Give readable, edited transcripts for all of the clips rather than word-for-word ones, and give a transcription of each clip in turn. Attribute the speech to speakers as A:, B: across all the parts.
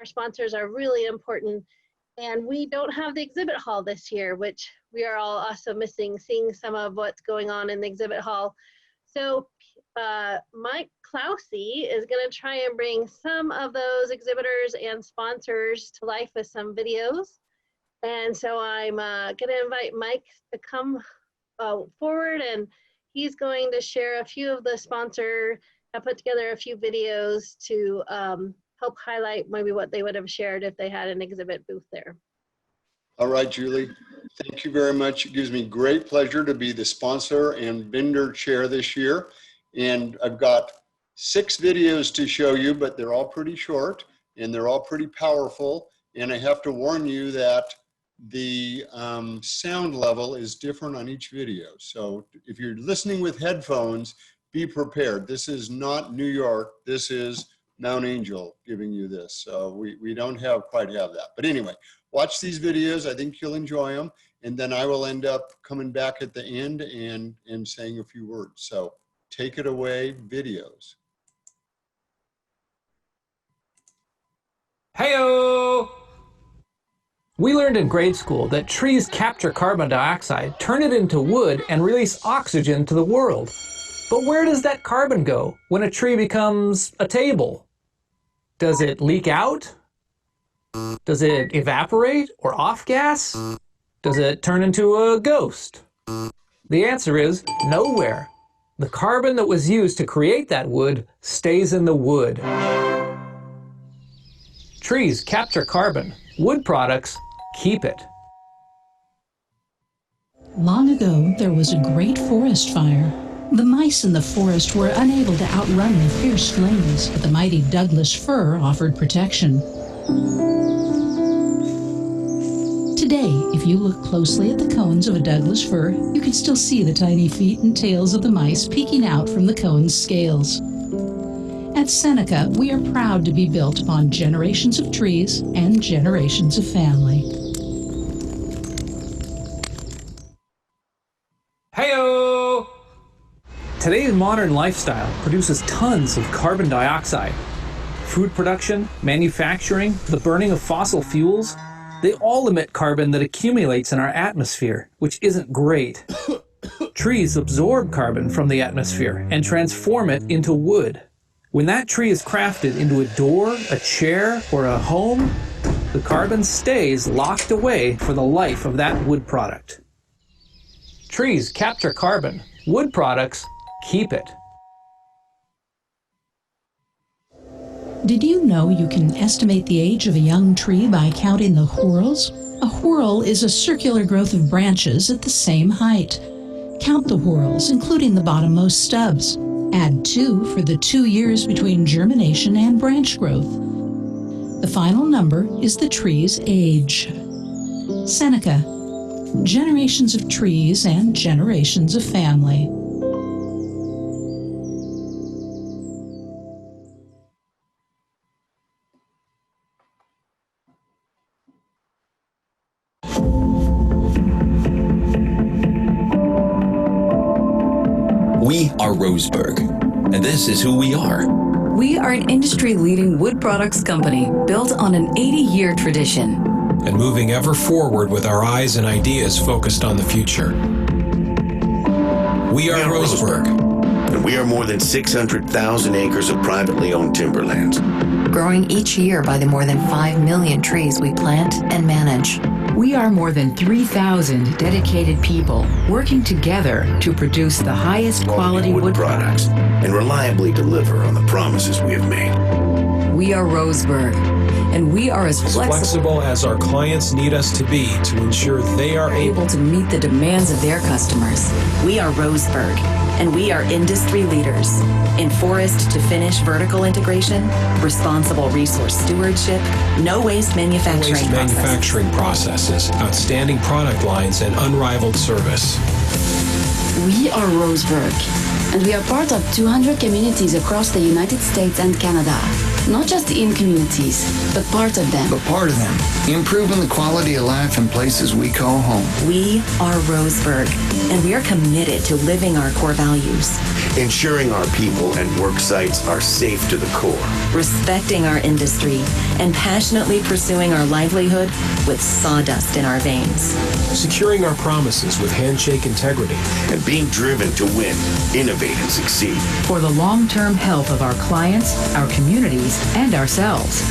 A: our sponsors are really important. And we don't have the exhibit hall this year, which we are all also missing, seeing some of what's going on in the exhibit hall. So Mike Clousey is going to try and bring some of those exhibitors and sponsors to life with some videos. And so I'm going to invite Mike to come forward, and he's going to share a few of the sponsor, put together a few videos to help highlight maybe what they would have shared if they had an exhibit booth there.
B: All right, Julie, thank you very much. It gives me great pleasure to be the sponsor and vendor chair this year. And I've got 6 videos to show you, but they're all pretty short and they're all pretty powerful. And I have to warn you that the sound level is different on each video. So if you're listening with headphones, be prepared. This is not New York. This is Mount Angel giving you this. So we don't quite have that. But anyway, watch these videos. I think you'll enjoy them. And then I will end up coming back at the end and saying a few words. So take it away, videos.
C: Heyo! We learned in grade school that trees capture carbon dioxide, turn it into wood, and release oxygen to the world. But where does that carbon go when a tree becomes a table? Does it leak out? Does it evaporate or off-gas? Does it turn into a ghost? The answer is nowhere. The carbon that was used to create that wood stays in the wood. Trees capture carbon. Wood products keep it.
D: Long ago, there was a great forest fire. The mice in the forest were unable to outrun the fierce flames, but the mighty Douglas fir offered protection. Today, if you look closely at the cones of a Douglas fir, you can still see the tiny feet and tails of the mice peeking out from the cone's scales. At Seneca, we are proud to be built upon generations of trees and generations of family.
C: Heyo! Today's modern lifestyle produces tons of carbon dioxide. Food production, manufacturing, the burning of fossil fuels, they all emit carbon that accumulates in our atmosphere, which isn't great. Trees absorb carbon from the atmosphere and transform it into wood. When that tree is crafted into a door, a chair, or a home, the carbon stays locked away for the life of that wood product. Trees capture carbon. Wood products keep it.
D: Did you know you can estimate the age of a young tree by counting the whorls? A whorl is a circular growth of branches at the same height. Count the whorls, including the bottommost stubs. Add 2 for the 2 years between germination and branch growth. The final number is the tree's age. Seneca, generations of trees and generations of family.
E: We are Roseburg, and this is who we are.
F: We are an industry-leading wood products company built on an 80-year tradition.
G: And moving ever forward with our eyes and ideas focused on the future. We are Roseburg.
H: And we are more than 600,000 acres of privately owned timberlands.
F: Growing each year by the more than 5 million trees we plant and manage.
I: We are more than 3,000 dedicated people working together to produce the highest quality wood products
H: and reliably deliver on the promises we have made.
F: We are Roseburg, and we are as
G: flexible as our clients need us to be to ensure they are
F: able to meet the demands of their customers. We are Roseburg, and we are industry leaders in forest to finish vertical integration, responsible resource stewardship, no waste manufacturing
G: processes, outstanding product lines, and unrivaled service.
J: We are Roseburg, and we are part of 200 communities across the United States and Canada. Not just in communities, but part of them.
K: Improving the quality of life in places we call home.
F: We are Roseburg, and we are committed to living our core values.
H: ensuring our people and work sites are safe to the core,
F: respecting our industry, and passionately pursuing our livelihood with sawdust in our veins.
G: Securing our promises with handshake integrity,
H: and being driven to win, innovate, and succeed.
I: For the long-term health of our clients, our communities, and ourselves.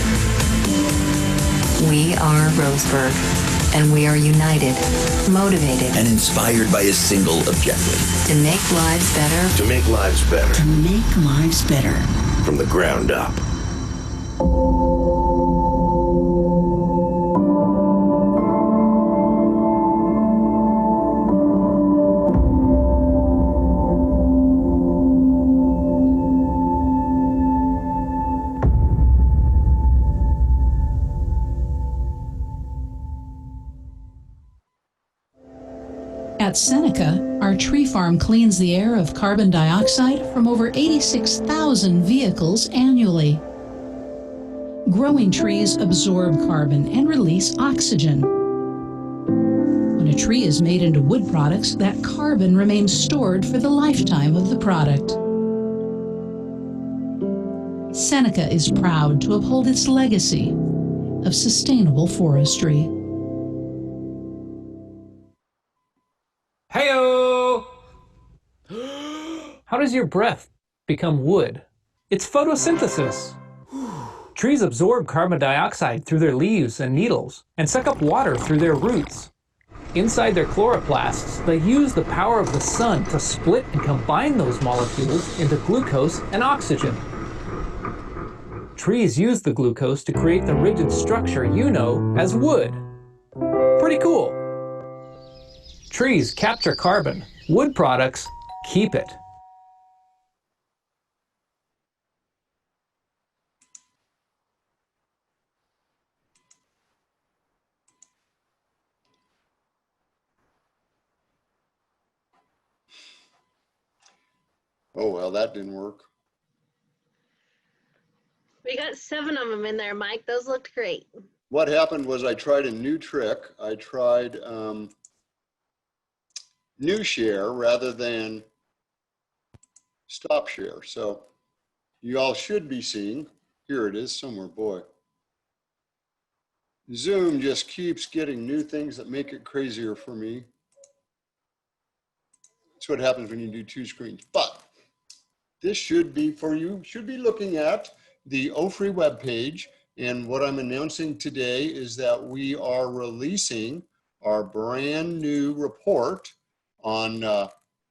F: We are Roseburg, and we are united, motivated,
E: and inspired by a single objective.
F: to make lives better.
H: To make lives better.
D: To make lives better.
H: From the ground up.
D: At Seneca, our tree farm cleans the air of carbon dioxide from over 86,000 vehicles annually. Growing trees absorb carbon and release oxygen. When a tree is made into wood products, that carbon remains stored for the lifetime of the product. Seneca is proud to uphold its legacy of sustainable forestry.
C: Heyo! How does your breath become wood? It's photosynthesis. Trees absorb carbon dioxide through their leaves and needles and suck up water through their roots. Inside their chloroplasts, they use the power of the sun to split and combine those molecules into glucose and oxygen. Trees use the glucose to create the rigid structure you know as wood. Pretty cool. Trees capture carbon. Wood products keep it.
B: Oh, well, that didn't work.
A: We got 7 of them in there, Mike. Those looked great.
B: What happened was I tried a new trick. I tried new share rather than stop share. So you all should be seeing, here it is somewhere, boy. Zoom just keeps getting new things that make it crazier for me. That's what happens when you do 2 screens. But this should be for you, should be looking at the OFRI webpage. And what I'm announcing today is that we are releasing our brand new report on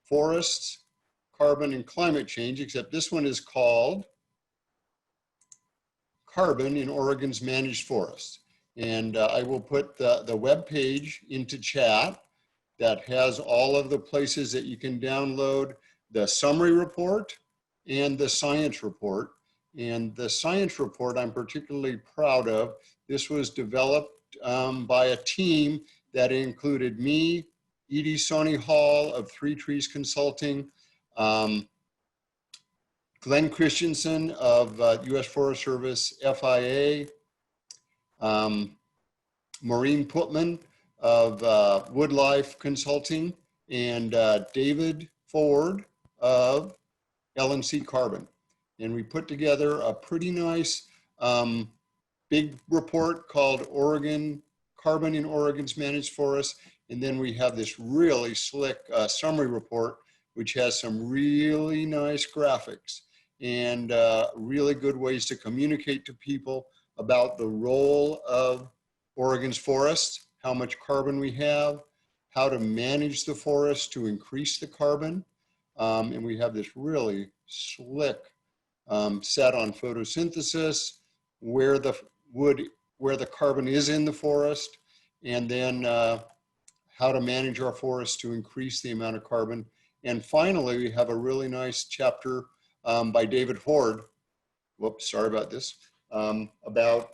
B: forests, carbon, and climate change, except this one is called Carbon in Oregon's Managed Forests. And I will put the web page into chat that has all of the places that you can download the summary report and the science report. And the science report I'm particularly proud of. This was developed by a team that included me, Edie Sonny Hall of Three Trees Consulting, Glenn Christensen of U.S. Forest Service FIA, Maureen Putman of Woodlife Consulting, and David Ford of LMC Carbon. And we put together a pretty nice big report called Carbon in Oregon's Managed Forests. And then we have this really slick summary report, which has some really nice graphics and really good ways to communicate to people about the role of Oregon's forests, how much carbon we have, how to manage the forest to increase the carbon. And we have this really slick set on photosynthesis, where the carbon is in the forest, and then how to manage our forests to increase the amount of carbon. And finally, we have a really nice chapter by David Ford, whoops, sorry about this, about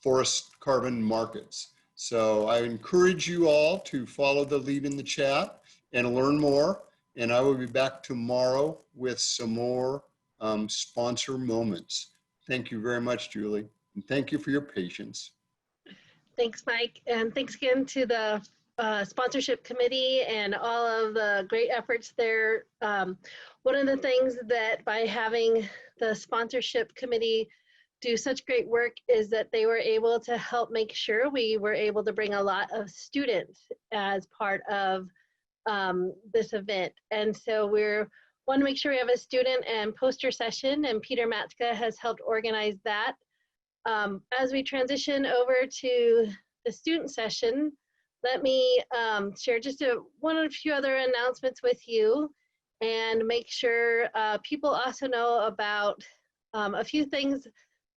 B: forest carbon markets. So I encourage you all to follow the lead in the chat and learn more. And I will be back tomorrow with some more sponsor moments. Thank you very much, Julie. And thank you for your patience.
A: Thanks, Mike. And thanks again to the sponsorship committee and all of the great efforts there. One of the things that by having the sponsorship committee do such great work is that they were able to help make sure we were able to bring a lot of students as part of this event. And so want to make sure we have a student and poster session, and Peter Matska has helped organize that. As we transition over to the student session, let me share just one or a few other announcements with you and make sure people also know about a few things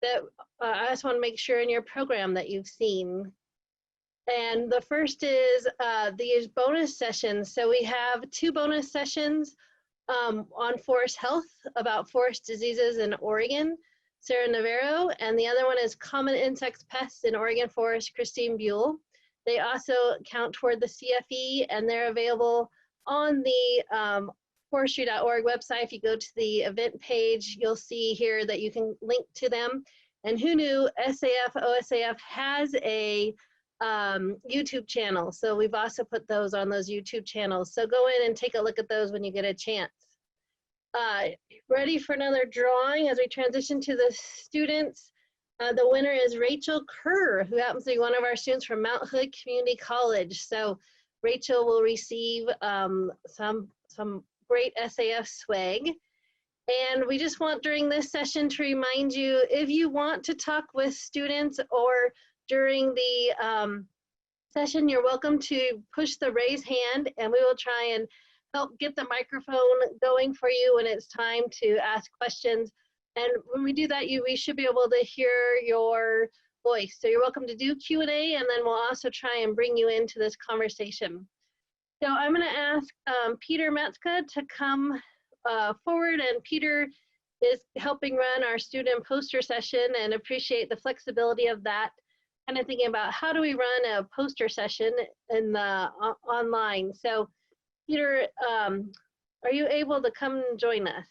A: that I just want to make sure in your program that you've seen. And the first is these bonus sessions. So we have 2 bonus sessions on forest health, about forest diseases in Oregon, Sarah Navarro, and the other one is common insects pests in Oregon forest, Christine Buell. They also count toward the CFE, and they're available on the forestry.org website. If you go to the event page, you'll see here that you can link to them. And who knew SAF, OSAF has a YouTube channel. So we've also put those on those YouTube channels. So go in and take a look at those when you get a chance. Ready for another drawing as we transition to the students. The winner is Rachel Kerr, who happens to be one of our students from Mount Hood Community College. So Rachel will receive some great SAF swag. And we just want during this session to remind you, if you want to talk with students or during the session, you're welcome to push the raise hand, and we will try and help get the microphone going for you when it's time to ask questions. And when we do that, we should be able to hear your voice. So you're welcome to do Q&A, and then we'll also try and bring you into this conversation. So I'm going to ask Peter Matska to come forward, and Peter is helping run our student poster session, and appreciate the flexibility of that. Kind of thinking about how do we run a poster session in the online. So Peter, are you able to come and join us?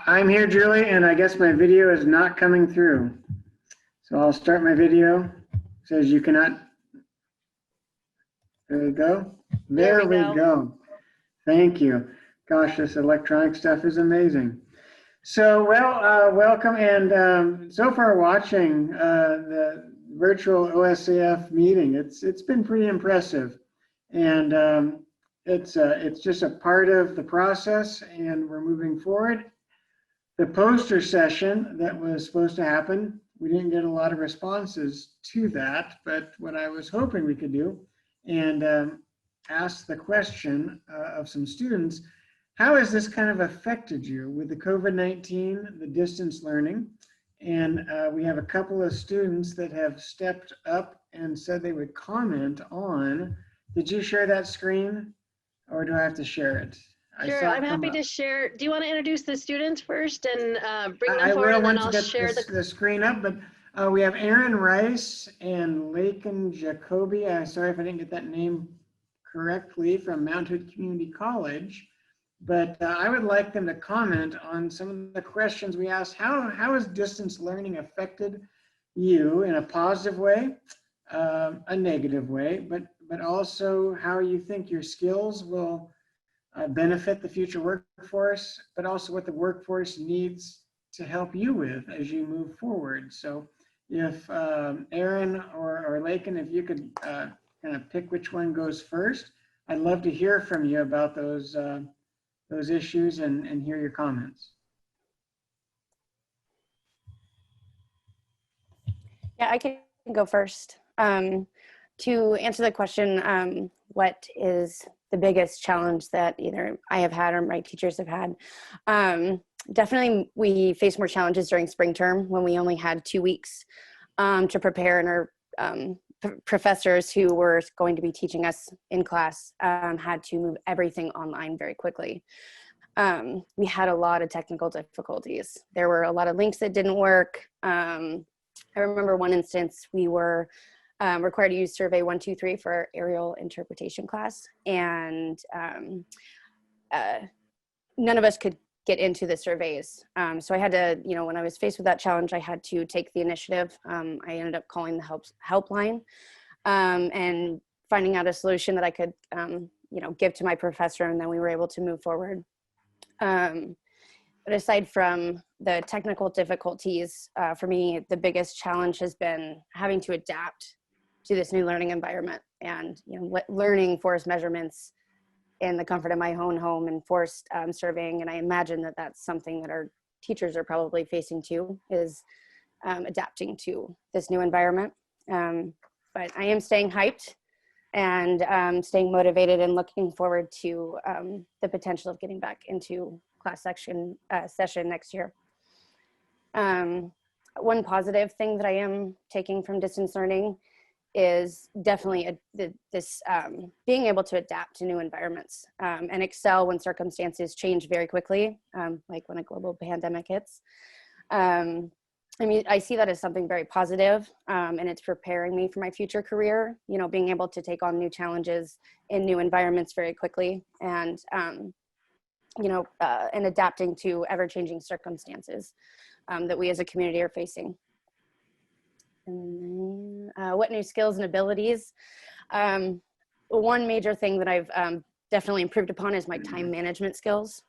L: I'm here, Julie, and I guess my video is not coming through. So I'll start my video. It says you cannot. There we go. There we go. Thank you. Gosh, this electronic stuff is amazing. So, well, welcome, and so far watching the virtual OSAF meeting, it's been pretty impressive, and it's just a part of the process, and we're moving forward. The poster session that was supposed to happen, we didn't get a lot of responses to that, but what I was hoping we could do, and ask the question of some students, how has this kind of affected you with the COVID-19, the distance learning? And we have a couple of students that have stepped up and said they would comment on. Did you share that screen, or do I have to share it?
A: Sure, I'm happy to share. Do you want to introduce the students first and bring them forward, and then I'll share the
L: screen up? But we have Aaron Rice and Lakin Jacoby. Sorry if I didn't get that name correctly, from Mount Hood Community College. But I would like them to comment on some of the questions we asked. How has distance learning affected you in a positive way, a negative way, but also how you think your skills will benefit the future workforce, but also what the workforce needs to help you with as you move forward. So if Aaron or Lakin, if you could kind of pick which one goes first, I'd love to hear from you about those issues and hear your comments.
M: Yeah, I can go first. To answer the question, what is the biggest challenge that either I have had or my teachers have had? Definitely we face more challenges during spring term when we only had 2 weeks to prepare, and our professors who were going to be teaching us in class had to move everything online very quickly. We had a lot of technical difficulties. There were a lot of links that didn't work. I remember one instance we were required to use survey 123 for our aerial interpretation class, and none of us could get into the surveys. So I had to, when I was faced with that challenge, I had to take the initiative. I ended up calling the helpline and finding out a solution that I could, give to my professor, and then we were able to move forward. But aside from the technical difficulties, for me, the biggest challenge has been having to adapt to this new learning environment, and learning forest measurements in the comfort of my own home and forest surveying. And I imagine that that's something that our teachers are probably facing too, is adapting to this new environment. But I am staying hyped and staying motivated and looking forward to the potential of getting back into class session next year. One positive thing that I am taking from distance learning is definitely this being able to adapt to new environments and excel when circumstances change very quickly, like when a global pandemic hits. I see that as something very positive, and it's preparing me for my future career, being able to take on new challenges in new environments very quickly, and and adapting to ever-changing circumstances that we as a community are facing. And then, what new skills and abilities? One major thing that I've definitely improved upon is my time management skills.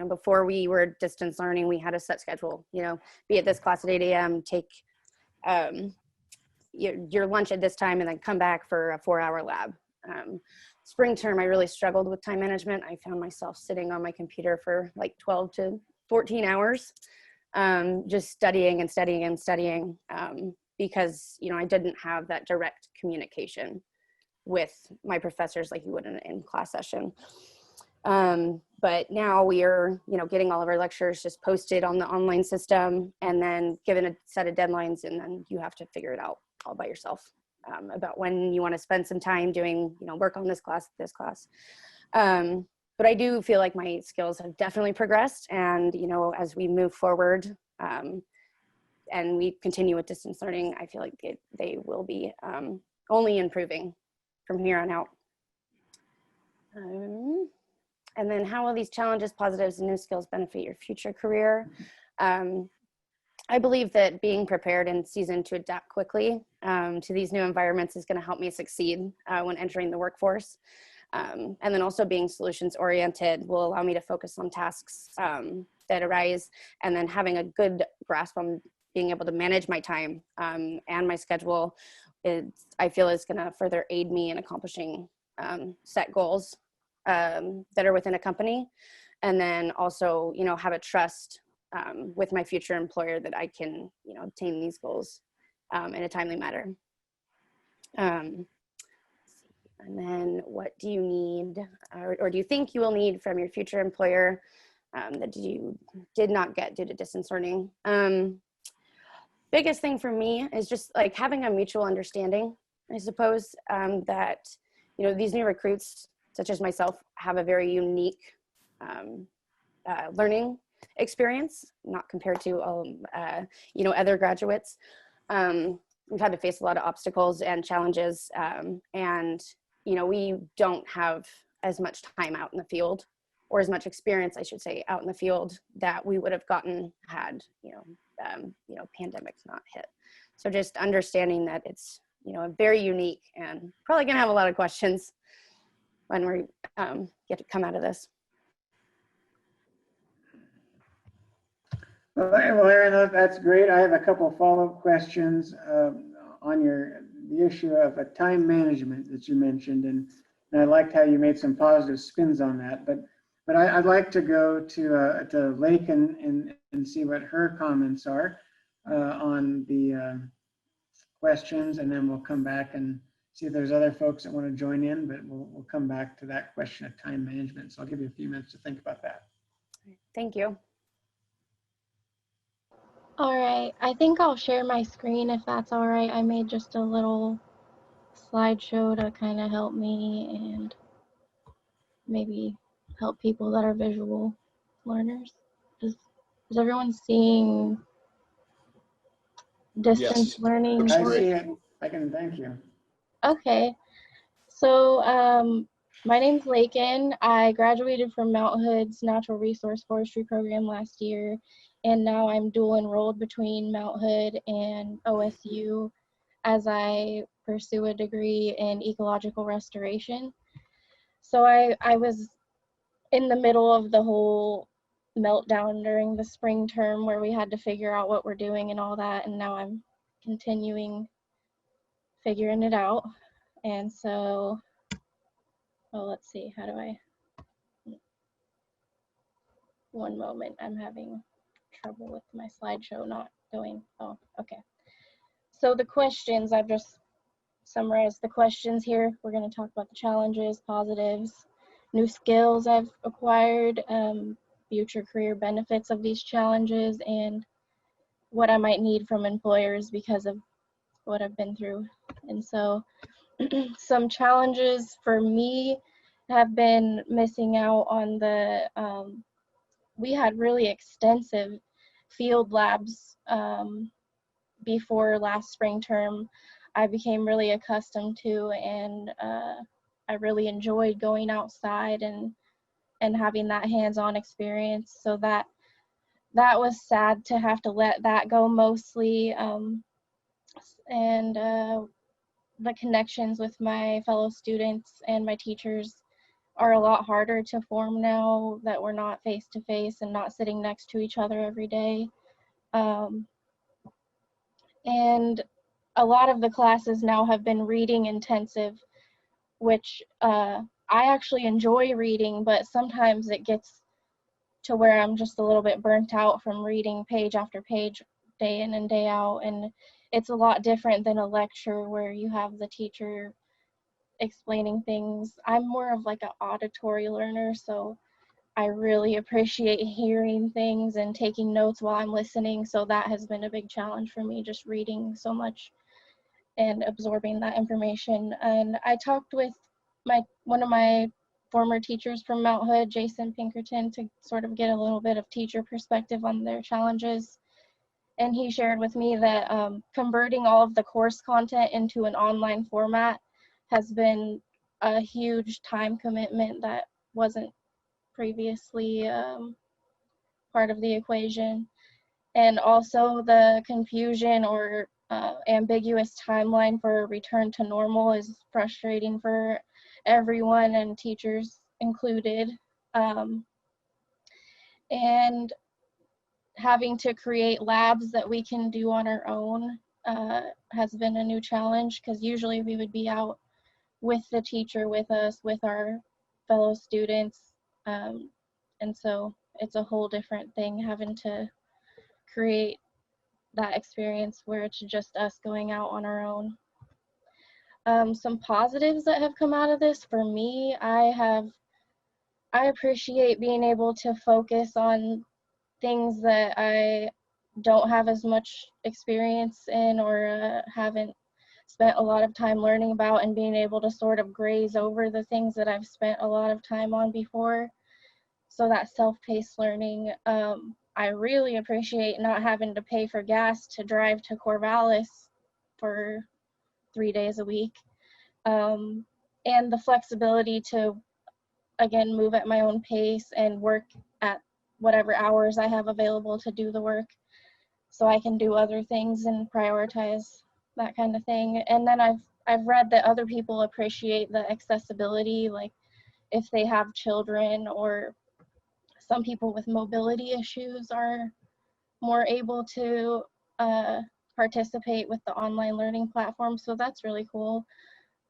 M: Before we were distance learning, we had a set schedule, be at this class at 8 a.m., take your lunch at this time, and then come back for a 4-hour lab. Spring term, I really struggled with time management. I found myself sitting on my computer for like 12 to 14 hours, just studying and studying and studying, because, I didn't have that direct communication with my professors like you would in class session. But now we are, getting all of our lectures just posted on the online system, and then given a set of deadlines, and then you have to figure it out all by yourself about when you want to spend some time doing, work on this class. But I do feel like my skills have definitely progressed, and, as we move forward and we continue with distance learning, I feel like they will be only improving from here on out. And then how will these challenges, positives, and new skills benefit your future career? I believe that being prepared and seasoned to adapt quickly to these new environments is going to help me succeed when entering the workforce. And then also being solutions oriented will allow me to focus on tasks that arise, and then having a good grasp on being able to manage my time and my schedule, I feel is going to further aid me in accomplishing set goals that are within a company, and then also, have a trust with my future employer that I can, obtain these goals in a timely manner. And then what do you need, or do you think you will need from your future employer that you did not get due to distance learning? Biggest thing for me is just like having a mutual understanding, I suppose, that, these new recruits, such as myself, have a very unique learning experience, not compared to other graduates. We've had to face a lot of obstacles and challenges, and we don't have as much time out in the field, or as much experience, I should say, out in the field that we would have gotten had pandemics not hit. So just understanding that it's very unique, and probably gonna have a lot of questions when we get to come out of this.
L: Well, Erin, that's great. I have a couple of follow-up questions on the issue of time management that you mentioned, and I liked how you made some positive spins on that. But I'd like to go to Lake and see what her comments are on the questions, and then we'll come back and see if there's other folks that want to join in, but we'll come back to that question of time management. So I'll give you a few minutes to think about that.
M: Thank you.
N: All right, I think I'll share my screen if that's all right. I made just a little slideshow to kind of help me and maybe help people that are visual learners. Is everyone seeing distance learning?
L: I see it. I can, thank you.
N: Okay, so My name's Lakin. I graduated from Mount Hood's Natural Resource Forestry program last year, and now I'm dual enrolled between Mount Hood and OSU as I pursue a degree in ecological restoration. So I was in the middle of the whole meltdown during the spring term where we had to figure out what we're doing and all that, and now I'm continuing figuring it out. And so, well, let's see, how do I, one moment, I'm having trouble with my slideshow not going, oh, okay. So the questions, I've just summarized the questions here. We're going to talk about the challenges, positives, new skills I've acquired, future career benefits of these challenges, and what I might need from employers because of what I've been through. And so some challenges for me have been missing out on the, we had really extensive field labs before last spring term. I became really accustomed to, and I really enjoyed going outside and having that hands-on experience. So that was sad to have to let that go mostly. And the connections with my fellow students and my teachers are a lot harder to form now that we're not face to face and not sitting next to each other every day. And a lot of the classes now have been reading intensive, which I actually enjoy reading, but sometimes it gets to where I'm just a little bit burnt out from reading page after page, day in and day out. And it's a lot different than a lecture where you have the teacher explaining things. I'm more of like an auditory learner, so I really appreciate hearing things and taking notes while I'm listening. So that has been a big challenge for me, just reading so much and absorbing that information. And I talked with one of my former teachers from Mount Hood, Jason Pinkerton, to sort of get a little bit of teacher perspective on their challenges. And he shared with me that converting all of the course content into an online format has been a huge time commitment that wasn't previously part of the equation. And also the confusion or ambiguous timeline for a return to normal is frustrating for everyone, and teachers included. And having to create labs that we can do on our own has been a new challenge, because usually we would be out with the teacher with us, with our fellow students. And so it's a whole different thing having to create that experience where it's just us going out on our own. Some positives that have come out of this for me, I appreciate being able to focus on things that I don't have as much experience in or haven't spent a lot of time learning about, and being able to sort of graze over the things that I've spent a lot of time on before. So that self-paced learning. I really appreciate not having to pay for gas to drive to Corvallis for 3 days a week. And the flexibility to, again, move at my own pace and work at whatever hours I have available to do the work, so I can do other things and prioritize that kind of thing. And then I've read that other people appreciate the accessibility, like if they have children, or some people with mobility issues are more able to participate with the online learning platform. So that's really cool.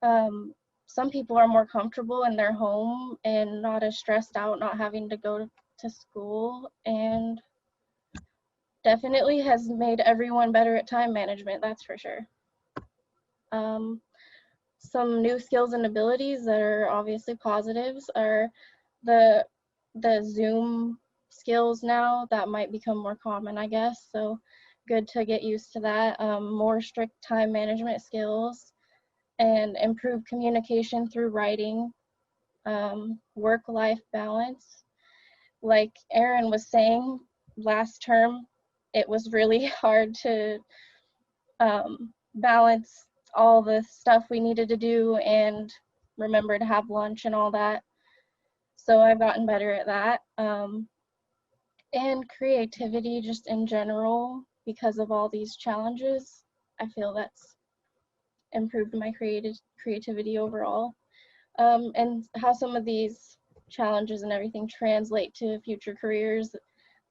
N: Some people are more comfortable in their home and not as stressed out, not having to go to school, and definitely has made everyone better at time management, that's for sure. Some new skills and abilities that are obviously positives are the Zoom skills now that might become more common, I guess. So good to get used to that. More strict time management skills and improved communication through writing. Work-life balance. Like Erin was saying, last term, it was really hard to balance all the stuff we needed to do and remember to have lunch and all that. So I've gotten better at that. And creativity just in general, because of all these challenges, I feel that's improved my creativity overall. And how some of these challenges and everything translate to future careers.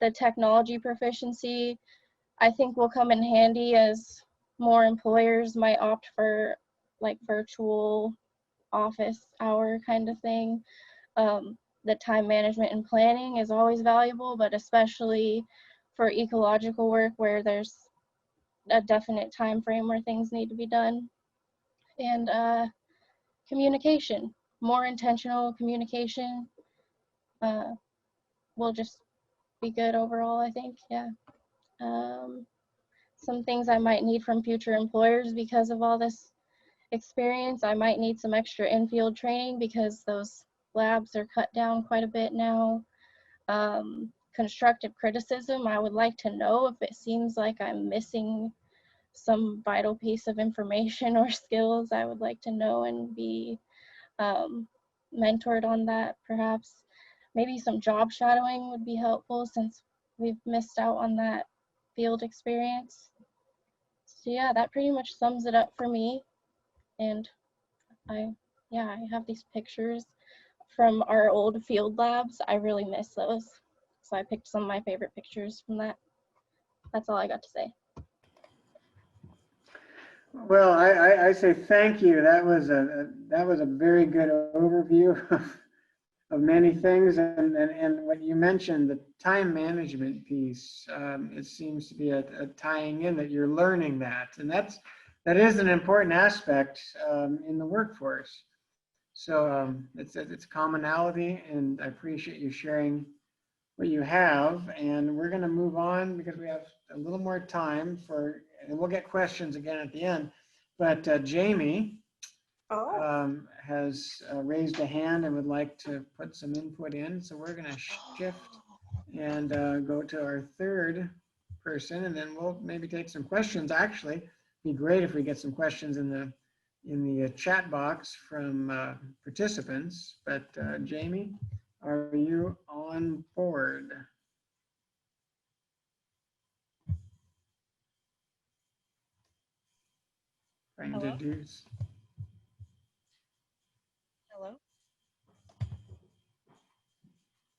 N: The technology proficiency, I think, will come in handy as more employers might opt for like virtual office hour kind of thing. The time management and planning is always valuable, but especially for ecological work where there's a definite time frame where things need to be done. And communication, more intentional communication will just be good overall, I think. Yeah. Some things I might need from future employers because of all this experience. I might need some extra in-field training because those labs are cut down quite a bit now. Constructive criticism, I would like to know if it seems like I'm missing some vital piece of information or skills. I would like to know and be mentored on that, perhaps. Maybe some job shadowing would be helpful since we've missed out on that field experience. So yeah, that pretty much sums it up for me. And I have these pictures from our old field labs. I really miss those. So I picked some of my favorite pictures from that. That's all I got to say.
L: Well, I say thank you. That was a very good overview of many things, and what you mentioned, the time management piece, it seems to be a tying in that you're learning that, and that is an important aspect in the workforce. So it's commonality, and I appreciate you sharing what you have. And we're going to move on because we have a little more time and we'll get questions again at the end. But Jamie has raised a hand and would like to put some input in. So we're going to shift and go to our third person, and then we'll maybe take some questions. Actually, it'd be great if we get some questions in the chat box from participants. But Jamie, are you on board? Trying to do.
O: Hello?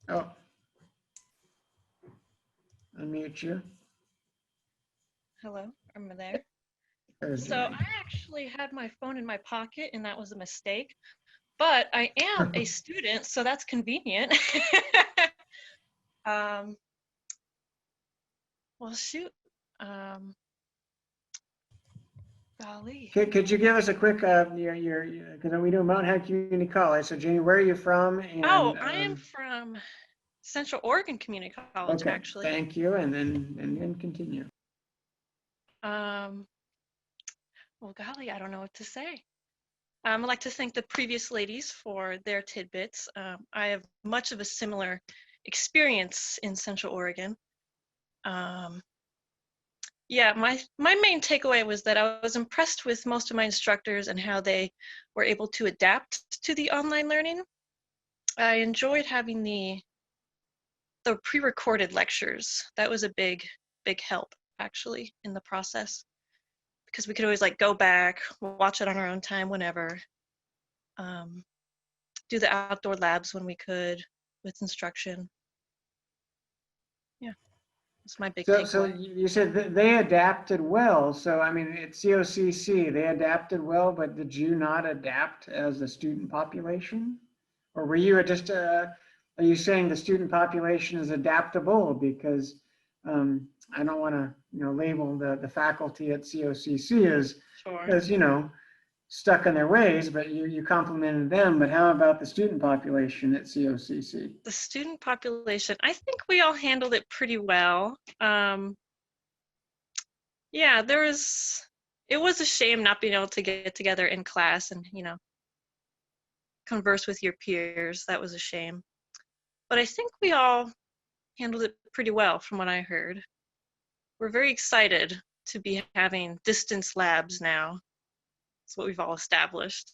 L: Oh. Unmute you.
O: Hello, am I there?
L: There's
O: So I actually had my phone in my pocket and that was a mistake, but I am a student, so that's convenient. Well, shoot. Golly.
L: Could you give us a quick, because we do Mount Howe Community College. So Jamie, where are you from? And,
O: I am from Central Oregon Community College,
L: okay,
O: actually.
L: thank you, and then continue.
O: Well, golly, I don't know what to say. I'd like to thank the previous ladies for their tidbits. I have much of a similar experience in Central Oregon. Yeah, my main takeaway was that I was impressed with most of my instructors and how they were able to adapt to the online learning. I enjoyed having the pre-recorded lectures. That was a big help, actually, in the process, because we could always like go back, watch it on our own time whenever, do the outdoor labs when we could with instruction. Yeah, that's my big takeaway.
L: So you said that they adapted well. So I mean, at COCC, they adapted well, but did you not adapt as the student population? Or were you just, are you saying the student population is adaptable? Because I don't want to, label the faculty at COCC as, stuck in their ways, but you complimented them. But how about the student population at COCC?
O: The student population, I think we all handled it pretty well. Yeah, it was a shame not being able to get together in class and, converse with your peers. That was a shame. But I think we all handled it pretty well from what I heard. We're very excited to be having distance labs now. That's what we've all established.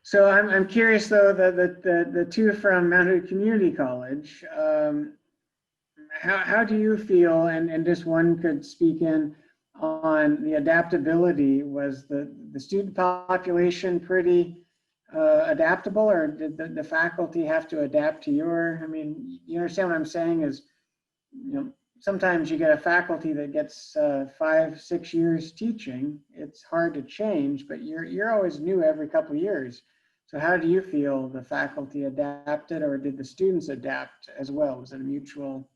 L: So I'm curious though, the two from Mount Hood Community College, how do you feel, and just one could speak in on the adaptability, was the student population pretty adaptable, or did the faculty have to adapt to your, I mean, you understand what I'm saying is, you know, sometimes you get a faculty that gets 5-6 years teaching. It's hard to change, but you're always new every couple of years. So how do you feel the faculty adapted, or did the students adapt as well? Was it a mutual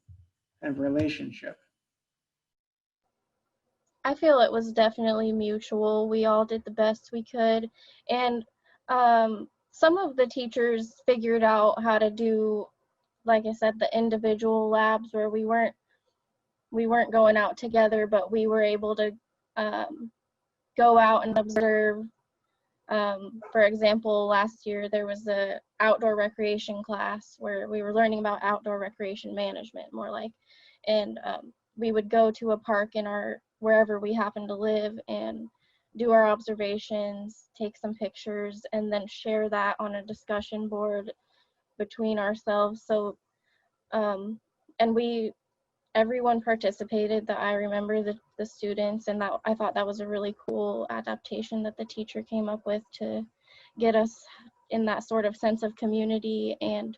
L: kind of relationship?
N: I feel it was definitely mutual. We all did the best we could. And some of the teachers figured out how to do, like I said, the individual labs where we weren't going out together, but we were able to go out and observe. For example, last year there was a outdoor recreation class where we were learning about outdoor recreation management, more like, and we would go to a park in wherever we happen to live and do our observations, take some pictures, and then share that on a discussion board between ourselves. So, and everyone participated, that I remember, the students, and that I thought that was a really cool adaptation that the teacher came up with to get us in that sort of sense of community and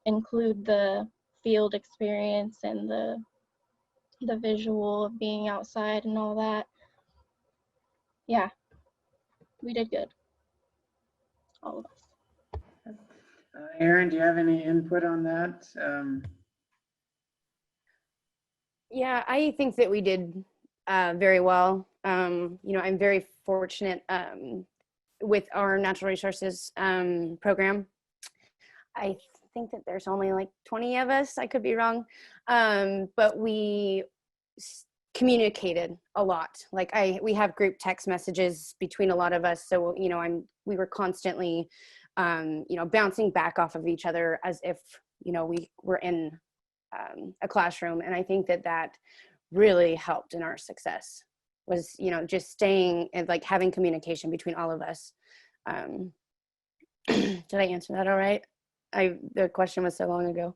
N: include the field experience and the visual of being outside and all that. Yeah, we did good, all of us.
L: Erin, do you have any input on that?
M: Yeah, I think that we did very well. You know, I'm very fortunate with our natural resources program. I think that there's only like 20 of us. I could be wrong, but we communicated a lot. Like we have group text messages between a lot of us. So you know, we were constantly, you know, bouncing back off of each other as if, you know, we were in a classroom. And I think that that really helped in our success, was, you know, just staying and like having communication between all of us. Did I answer that all right? The question was so long ago.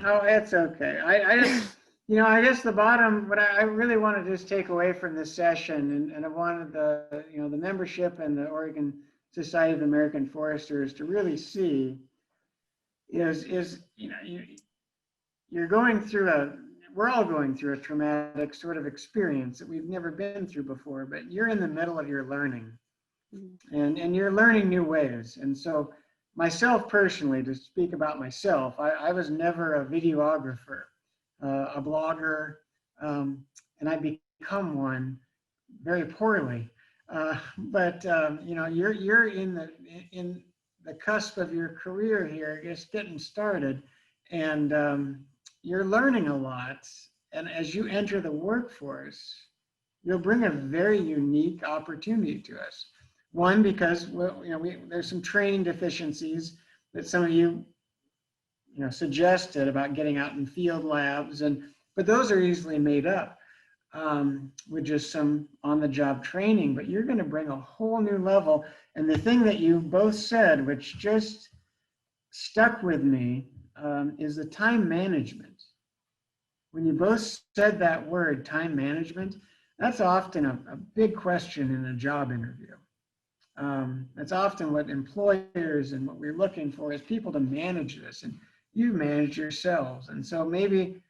L: Oh, it's okay. I just, you know, I guess the bottom, what I really want to just take away from this session, and I wanted the, you know, the membership and the Oregon Society of American Foresters to really see is, you know, you're going through we're all going through a traumatic sort of experience that we've never been through before, but you're in the middle of your learning, and you're learning new ways. And so myself personally, to speak about myself, I was never a videographer, a blogger, and I become one very poorly. But you know, you're in the cusp of your career here, just getting started, and you're learning a lot. And as you enter the workforce, you'll bring a very unique opportunity to us. One, because, well, you know, there's some training deficiencies that some of you know, suggested about getting out in field labs, but those are easily made up with just some on-the-job training. But you're going to bring a whole new level. And the thing that you both said, which just stuck with me, is the time management. When you both said that word, time management, that's often a big question in a job interview. That's often what employers and what we're looking for is people to manage this, and you manage yourselves. And so maybe,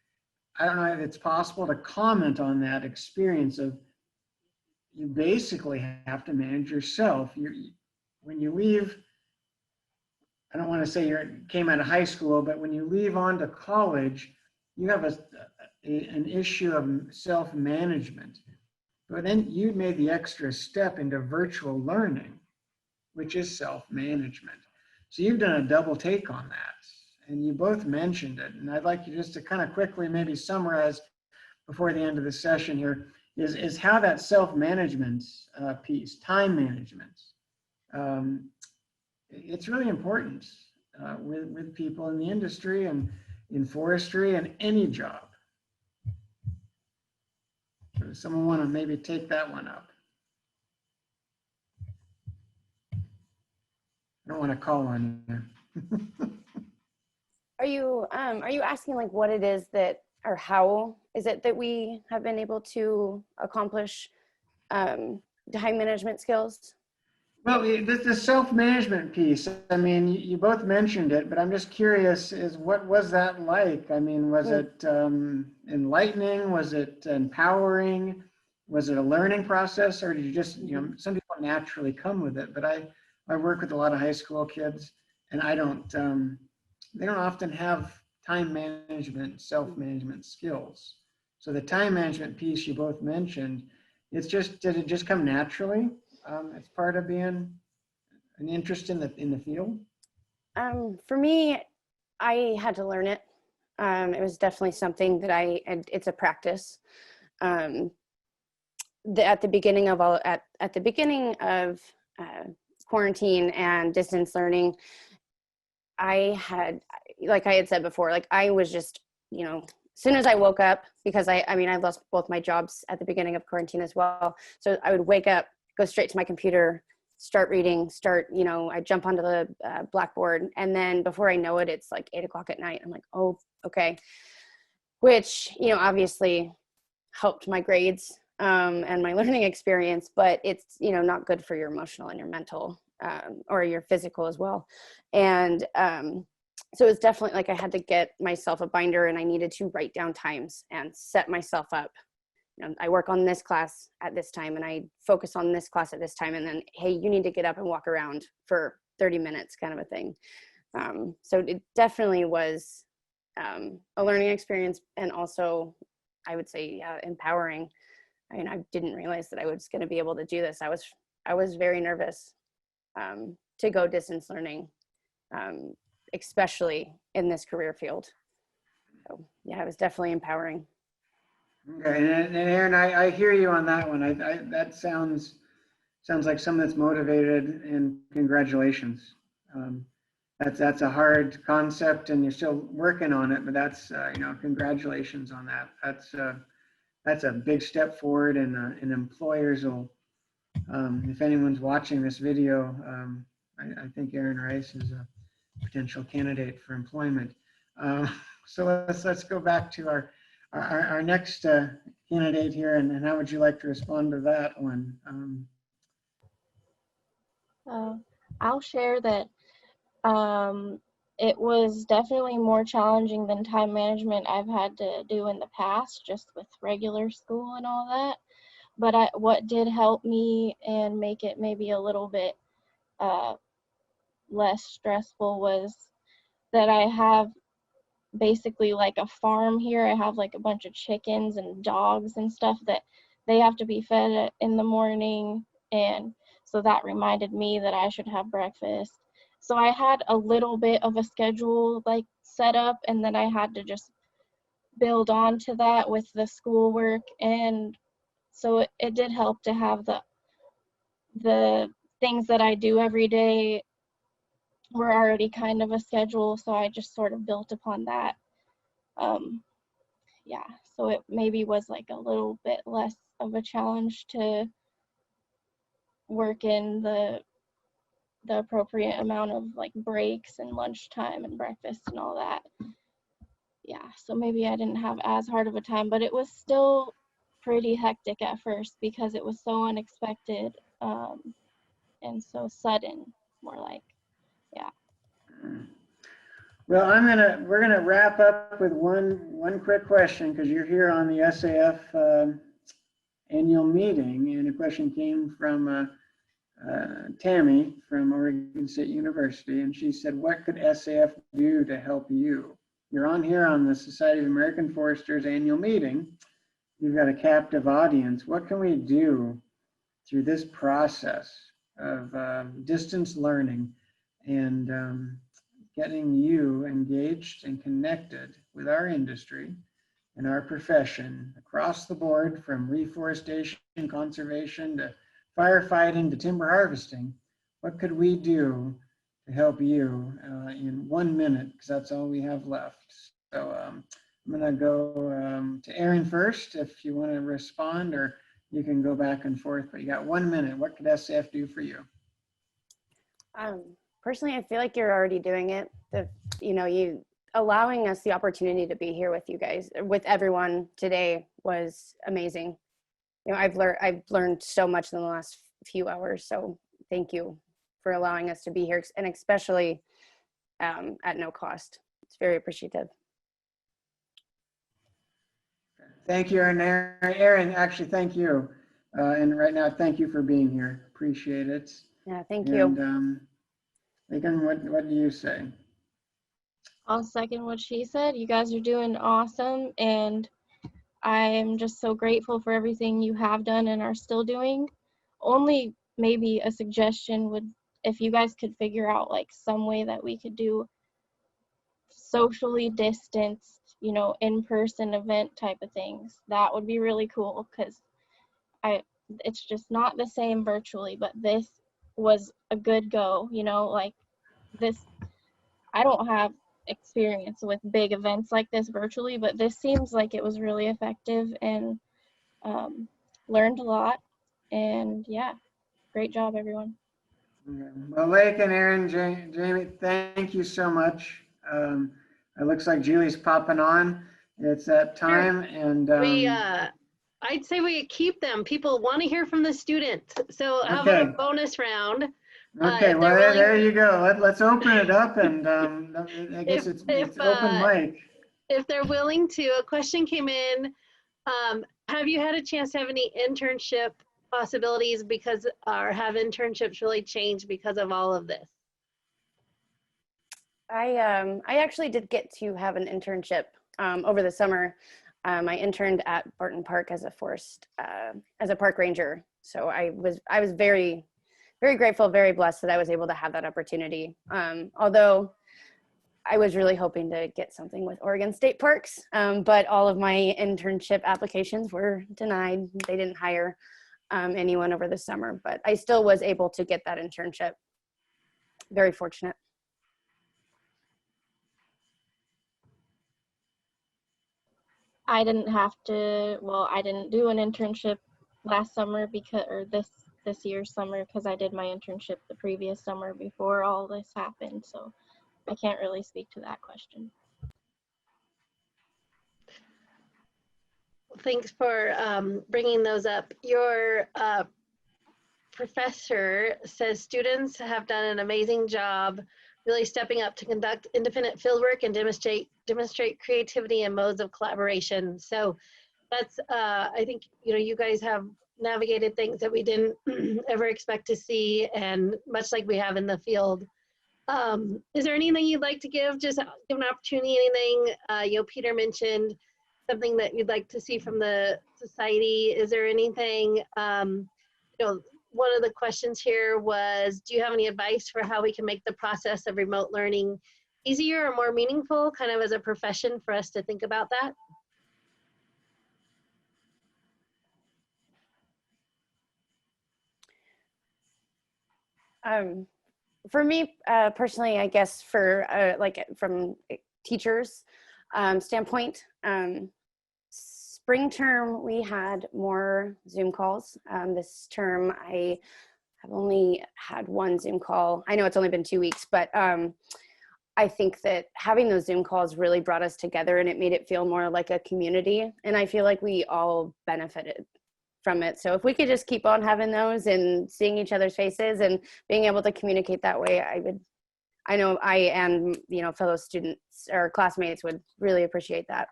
L: I don't know if it's possible to comment on that experience of, you basically have to manage yourself. When you leave, I don't want to say you came out of high school, but when you leave on to college, you have an issue of self-management. But then you made the extra step into virtual learning, which is self-management. So you've done a double take on that, and you both mentioned it. And I'd like you just to kind of quickly maybe summarize before the end of the session here, is how that self-management piece, time management, it's really important with people in the industry and in forestry and any job. So does someone want to maybe take that one up? want to call on you.
M: Are you asking like what it is that, or how is it that we have been able to accomplish time management skills?
L: Well, the self-management piece, I mean, you both mentioned it, but I'm just curious, is what was that like? I mean, was it enlightening? Was it empowering? Was it a learning process, or did you just, you know, some people naturally come with it, but I work with a lot of high school kids, and they don't often have time management, self-management skills. So the time management piece you both mentioned, did it just come naturally? As part of being an interest in the field?
M: For me, I had to learn it. It was definitely something that it's a practice. At the beginning of quarantine and distance learning, I had, like I had said before, like I was just, you know, as soon as I woke up, because I lost both my jobs at the beginning of quarantine as well. So I would wake up, go straight to my computer, start reading, I jump onto the Blackboard. And then before I know it, it's like 8 o'clock at night. I'm like, oh, okay. Which, you know, obviously helped my grades and my learning experience, but it's, you know, not good for your emotional and your mental or your physical as well. And so it's definitely like I had to get myself a binder, and I needed to write down times and set myself up. You know, I work on this class at this time, and I focus on this class at this time, and then, hey, you need to get up and walk around for 30 minutes kind of a thing. So it definitely was a learning experience, and also I would say empowering. I mean, I didn't realize that I was going to be able to do this. I was very nervous to go distance learning, especially in this career field. So yeah, it was definitely empowering.
L: Okay, and Aaron, I hear you on that one. That sounds like someone that's motivated, and congratulations. That's a hard concept, and you're still working on it, but that's you know, congratulations on that. That's a big step forward, and employers will, if anyone's watching this video, I think Aaron Rice is a potential candidate for employment. So let's go back to our next candidate here, and how would you like to respond to that one?
N: I'll share that it was definitely more challenging than time management I've had to do in the past, just with regular school and all that. But what did help me and make it maybe a little bit less stressful was that I have basically like a farm here. I have like a bunch of chickens and dogs and stuff that they have to be fed in the morning, and so that reminded me that I should have breakfast. So I had a little bit of a schedule like set up, and then I had to just build on to that with the schoolwork, and so it did help to have the things that I do every day were already kind of a schedule, so I just sort of built upon that. Yeah, so it maybe was like a little bit less of a challenge to work in the appropriate amount of like breaks and lunchtime and breakfast and all that. Yeah, so maybe I didn't have as hard of a time, but it was still pretty hectic at first because it was so unexpected and so sudden, more like, yeah.
L: Well, we're gonna wrap up with one quick question, because you're here on the SAF annual meeting, and a question came from Tammy from Oregon State University, and she said, "What could SAF do to help you? You're on here on the Society of American Foresters annual meeting. You've got a captive audience. What can we do through this process of distance learning and getting you engaged and connected with our industry and our profession across the board, from reforestation, conservation, to firefighting, to timber harvesting? What could we do to help you in 1 minute? Because that's all we have left. So I'm gonna go to Aaron first, if you want to respond, or you can go back and forth, but you got 1 minute. What could SAF do for you?
M: Personally, I feel like you're already doing it. You allowing us the opportunity to be here with you guys, with everyone today was amazing. I've learned so much in the last few hours. So thank you for allowing us to be here, and especially at no cost. It's very appreciative.
L: Thank you, Aaron, actually, thank you. And right now, thank you for being here. Appreciate it.
M: Yeah, thank you.
L: And Megan, what do you say?
N: I'll second what she said. You guys are doing awesome, and I am just so grateful for everything you have done and are still doing. Only maybe a suggestion would, if you guys could figure out like some way that we could do socially distanced, in-person event type of things, that would be really cool, because it's just not the same virtually, but this was a good go, like this. I don't have experience with big events like this virtually, but this seems like it was really effective, and learned a lot. And yeah, great job, everyone.
L: Well, Lake and Aaron, Jamie, thank you so much. It looks like Julie's popping on. It's that time, and
A: I'd say we keep them. People want to hear from the students, so how
L: okay.
A: about a bonus round?
L: Okay, well, there you go. Let's open it up, and I guess it's open mic.
A: If they're willing to, a question came in. Have you had a chance to have any internship possibilities or have internships really changed because of all of this?
M: I actually did get to have an internship over the summer. I interned at Barton Park as a park ranger. So I was very, very grateful, very blessed that I was able to have that opportunity. Although I was really hoping to get something with Oregon State Parks, but all of my internship applications were denied. They didn't hire anyone over the summer, but I still was able to get that internship. Very fortunate.
N: I didn't do an internship last summer or this year's summer, because I did my internship the previous summer before all this happened. So I can't really speak to that question.
A: Thanks for bringing those up. Your professor says students have done an amazing job really stepping up to conduct independent fieldwork and demonstrate creativity and modes of collaboration. So that's, I think, you guys have navigated things that we didn't ever expect to see, and much like we have in the field. Is there anything you'd like to just give an opportunity, anything? Peter mentioned something that you'd like to see from the society. Is there anything, one of the questions here was, do you have any advice for how we can make the process of remote learning easier or more meaningful, kind of as a profession, for us to think about that?
M: For me personally, I guess from teachers standpoint, spring term we had more Zoom calls. This term I have only had one Zoom call. I know it's only been 2 weeks, but I think that having those Zoom calls really brought us together, and it made it feel more like a community, and I feel like we all benefited from it. So if we could just keep on having those and seeing each other's faces and being able to communicate that way, I know I and fellow students or classmates would really appreciate that.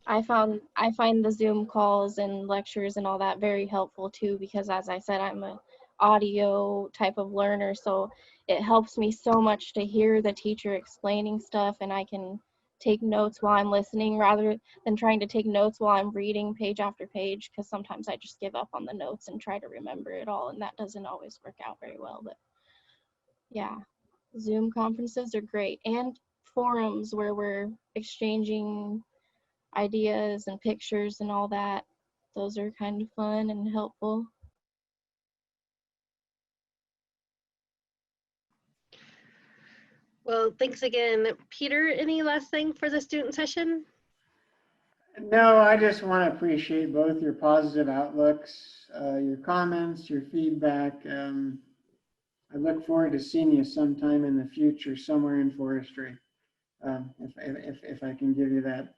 N: I find the Zoom calls and lectures and all that very helpful too, because as I said, I'm an audio type of learner, so it helps me so much to hear the teacher explaining stuff, and I can take notes while I'm listening rather than trying to take notes while I'm reading page after page, because sometimes I just give up on the notes and try to remember it all, and that doesn't always work out very well. But yeah, Zoom conferences are great, and forums where we're exchanging ideas and pictures and all that. Those are kind of fun and helpful.
A: Well, thanks again. Peter, any last thing for the student session?
L: No, I just want to appreciate both your positive outlooks, your comments, your feedback. I look forward to seeing you sometime in the future, somewhere in forestry, if I can give you that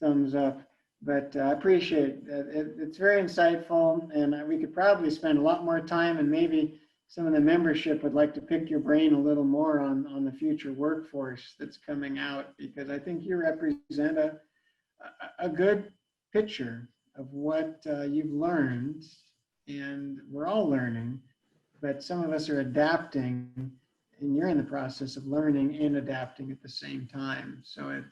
L: thumbs up. But I appreciate it. It's very insightful, and we could probably spend a lot more time, and maybe some of the membership would like to pick your brain a little more on the future workforce that's coming out, because I think you represent a good picture of what you've learned, and we're all learning, but some of us are adapting, and you're in the process of learning and adapting at the same time. So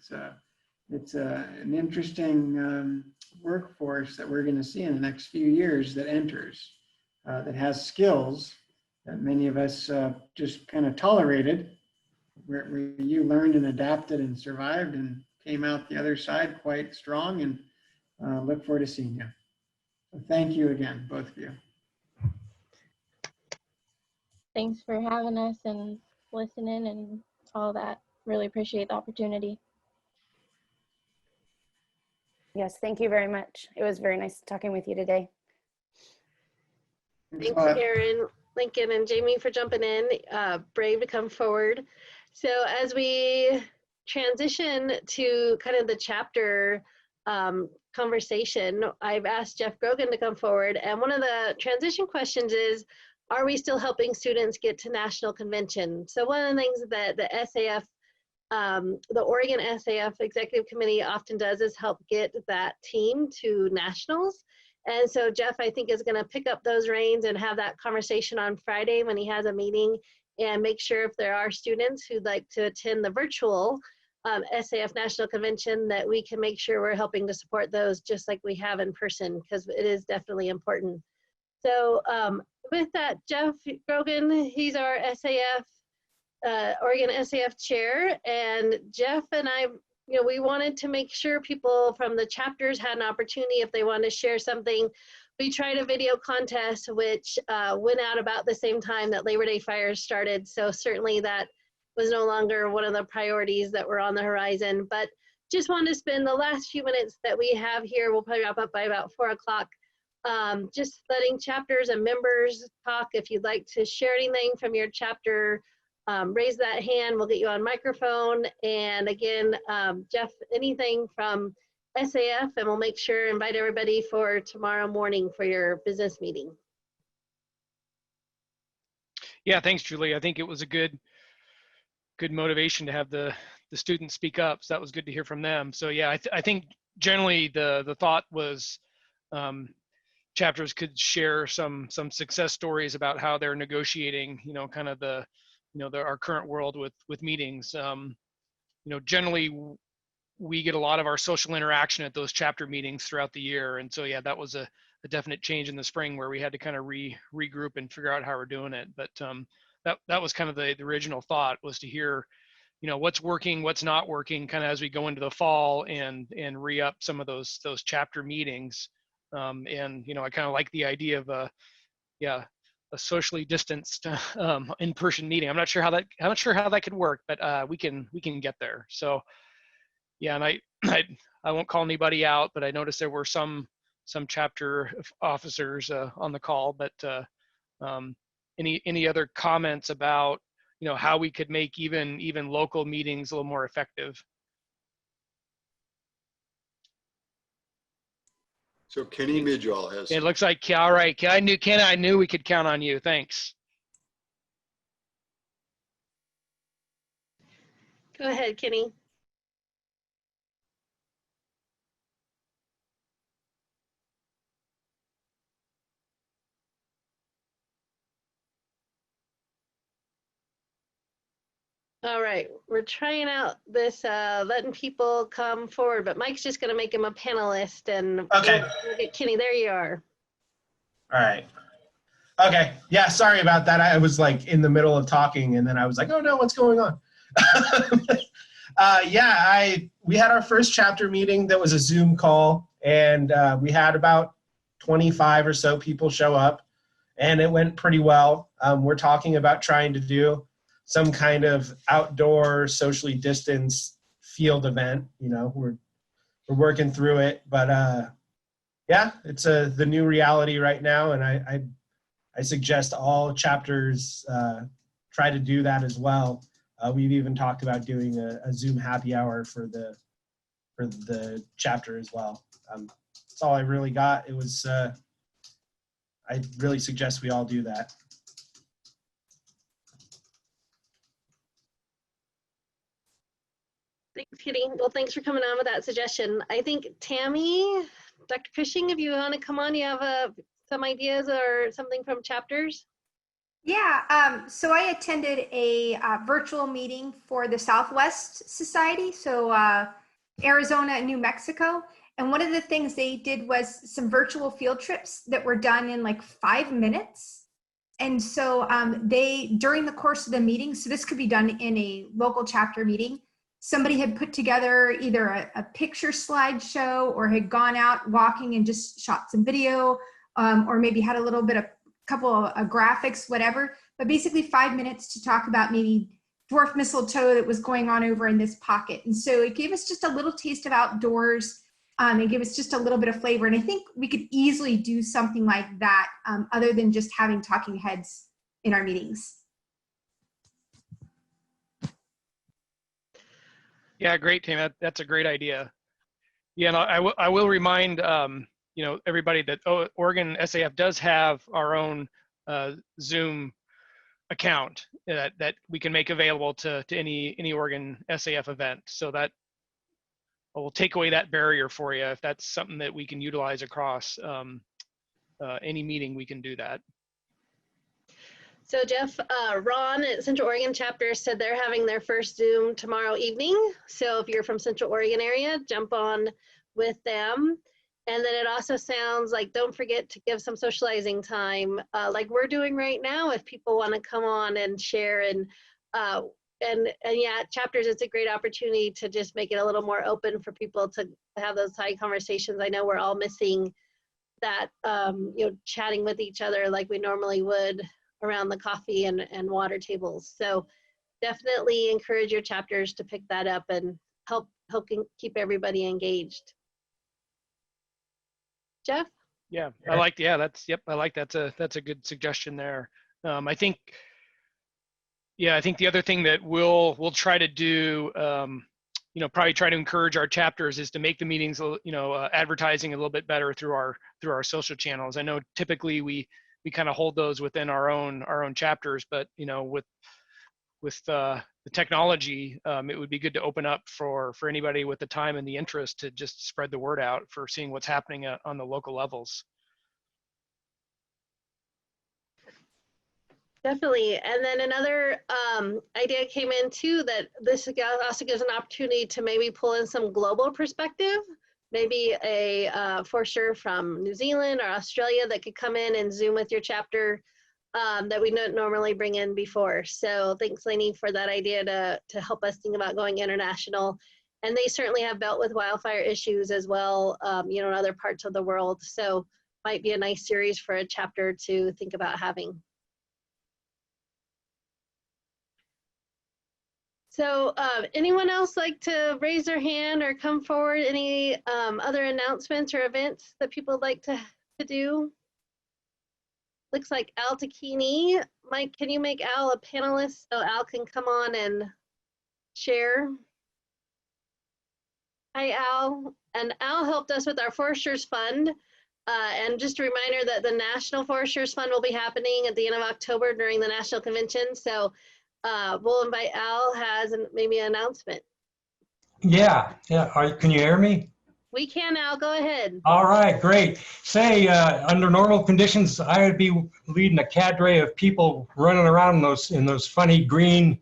L: it's an interesting workforce that we're going to see in the next few years that enters, that has skills that many of us just kind of tolerated, where you learned and adapted and survived and came out the other side quite strong, and look forward to seeing you. So thank you again, both of you.
N: Thanks for having us and listening and all that. Really appreciate the opportunity.
M: Yes, thank you very much. It was very nice talking with you today.
A: Thanks, Aaron, Lincoln, and Jamie for jumping in. Brave to come forward. So as we transition to kind of the chapter conversation, I've asked Jeff Grogan to come forward. And one of the transition questions is, are we still helping students get to national convention? So one of the things that the SAF, the Oregon SAF Executive Committee often does is help get that team to nationals. And so Jeff, I think, is going to pick up those reins and have that conversation on Friday when he has a meeting, and make sure if there are students who'd like to attend the virtual SAF National Convention, that we can make sure we're helping to support those just like we have in person, because it is definitely important. So with that, Jeff Grogan, he's our SAF, Oregon SAF chair, and Jeff and I, we wanted to make sure people from the chapters had an opportunity if they wanted to share something. We tried a video contest, which went out about the same time that Labor Day fires started. So certainly that was no longer one of the priorities that were on the horizon, but just wanted to spend the last few minutes that we have here. We'll probably wrap up by about 4 o'clock. Just letting chapters and members talk. If you'd like to share anything from your chapter, raise that hand, we'll get you on microphone. And again, Jeff, anything from SAF, and we'll make sure invite everybody for tomorrow morning for your business meeting.
P: Yeah, thanks, Julie. I think it was a good motivation to have the students speak up. So that was good to hear from them. So yeah, I think generally the thought was chapters could share some success stories about how they're negotiating, kind of our current world with meetings. Generally we get a lot of our social interaction at those chapter meetings throughout the year. And so, yeah, that was a definite change in the spring where we had to kind of regroup and figure out how we're doing it. But that was kind of the original thought, was to hear, what's working, what's not working, kind of as we go into the fall and re-up some of those chapter meetings. And, I kind of like the idea of a socially distanced in-person meeting. I'm not sure how that could work, but we can get there. So yeah, and I won't call anybody out, but I noticed there were some chapter officers on the call. But any other comments about how we could make even local meetings a little more effective?
B: So Kenny Midgall has.
P: It looks like, all right, I knew we could count on you. Thanks.
A: Go ahead, Kenny. All right, we're trying out this, letting people come forward, but Mike's just gonna make him a panelist, and
Q: okay.
A: We'll get Kenny, there you are.
Q: All right. Okay, yeah, sorry about that. I was like in the middle of talking, and then I was like, oh no, what's going on? We had our first chapter meeting that was a Zoom call, and we had about 25 or so people show up, and it went pretty well. We're talking about trying to do some kind of outdoor, socially distanced field event. We're we're working through it. But yeah, it's the new reality right now, and I suggest all chapters try to do that as well. We've even talked about doing a Zoom happy hour for the chapter as well. That's all I really got. It was, I really suggest we all do that.
A: Thanks, Kitty. Well, thanks for coming on with that suggestion. I think Tammy, Dr. Cushing, if you want to come on, you have some ideas or something from chapters?
R: Yeah, so I attended a virtual meeting for the Southwest Society, so Arizona and New Mexico. And one of the things they did was some virtual field trips that were done in like 5 minutes. And so they, during the course of the meeting, so this could be done in a local chapter meeting, somebody had put together either a picture slideshow or had gone out walking and just shot some video, or maybe had a little bit of couple of graphics, whatever, but basically 5 minutes to talk about maybe dwarf mistletoe that was going on over in this pocket. And so it gave us just a little taste of outdoors. It gave us just a little bit of flavor. And I think we could easily do something like that other than just having talking heads in our meetings.
P: Yeah, great, Tim. That's a great idea. Yeah, and I will remind you know, everybody that Oregon SAF does have our own Zoom account that we can make available to any Oregon SAF event. So that will take away that barrier for you. If that's something that we can utilize across any meeting, we can do that.
A: So Jeff, Ron at Central Oregon chapter said they're having their first Zoom tomorrow evening. So if you're from Central Oregon area, jump on with them. And then it also sounds like, don't forget to give some socializing time, like we're doing right now, if people want to come on and share and yeah, chapters, it's a great opportunity to just make it a little more open for people to have those side conversations. I know we're all missing that, you know, chatting with each other like we normally would around the coffee and water tables. So definitely encourage your chapters to pick that up and help keep everybody engaged. Jeff?
P: Yeah, I like, yeah, I like that's a good suggestion there. I think, yeah, I think the other thing that we'll try to do, you know, probably try to encourage our chapters is to make the meetings, you know, advertising a little bit better through our social channels. I know typically we kind of hold those within our own chapters, but you know, with the technology, it would be good to open up for anybody with the time and the interest to just spread the word out for seeing what's happening on the local levels.
A: Definitely. And then another idea came in too, that this also gives an opportunity to maybe pull in some global perspective, maybe a forester from New Zealand or Australia that could come in and Zoom with your chapter that we don't normally bring in before. So thanks, Lainey, for that idea to help us think about going international. And they certainly have dealt with wildfire issues as well, you know, in other parts of the world. So might be a nice series for a chapter to think about having. So anyone else like to raise their hand or come forward? Any other announcements or events that people would like to do? Looks like Al Takini. Mike, can you make Al a panelist so Al can come on and share? Hi, Al. And Al helped us with our Foresters Fund. And just a reminder that the National Foresters Fund will be happening at the end of October during the National Convention. So we'll invite Al has maybe an announcement.
S: Yeah. Can you hear me?
A: We can, Al. Go ahead.
S: All right, great. Say, under normal conditions, I would be leading a cadre of people running around in those funny green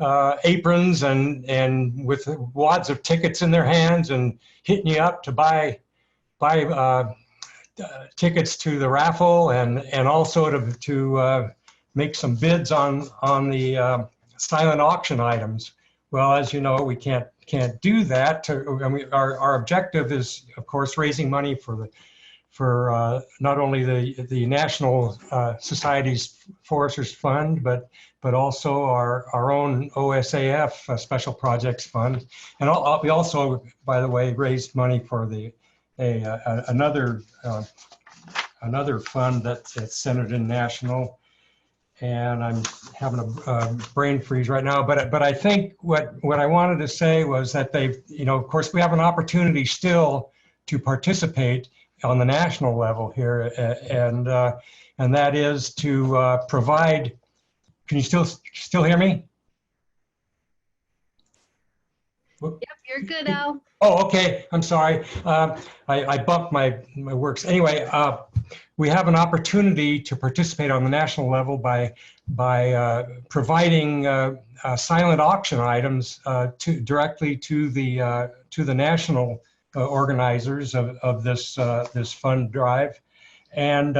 S: aprons and with wads of tickets in their hands and hitting you up to buy tickets to the raffle and also to make some bids on the silent auction items. Well, as you know, we can't do that. I mean, our objective is, of course, raising money for not only the National Society's Foresters Fund, but also our own OSAF Special Projects Fund. And we also, by the way, raised money for another fund that's centered in national. And I'm having a brain freeze right now. But I think what I wanted to say was that of course, we have an opportunity still to participate on the national level here, and that is to provide. Can you still hear me?
A: Yep, you're good, Al.
S: Oh, okay. I'm sorry. I bumped my works. Anyway, we have an opportunity to participate on the national level by providing silent auction items directly to the national organizers of this fund drive, and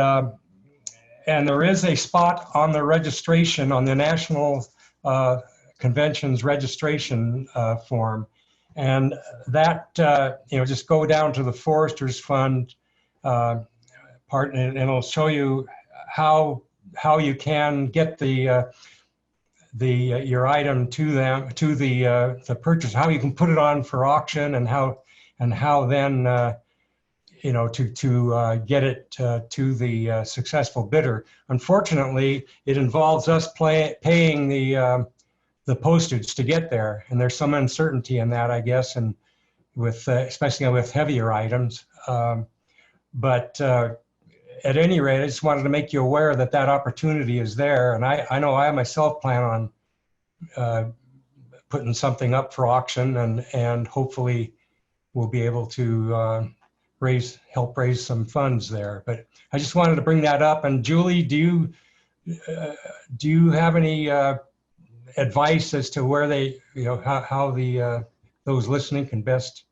S: there is a spot on the registration on the national convention's registration form. And that, just go down to the Foresters Fund part, and it'll show you how you can get your item to the purchaser, how you can put it on for auction, and how then to get it to the successful bidder. Unfortunately, it involves us paying the postage to get there, and there's some uncertainty in that, I guess, and with especially with heavier items. But at any rate, I just wanted to make you aware that opportunity is there, and I know I myself plan on putting something up for auction, and hopefully we'll be able to help raise some funds there. But I just wanted to bring that up. And Julie, do you have any advice as to where how those listening can best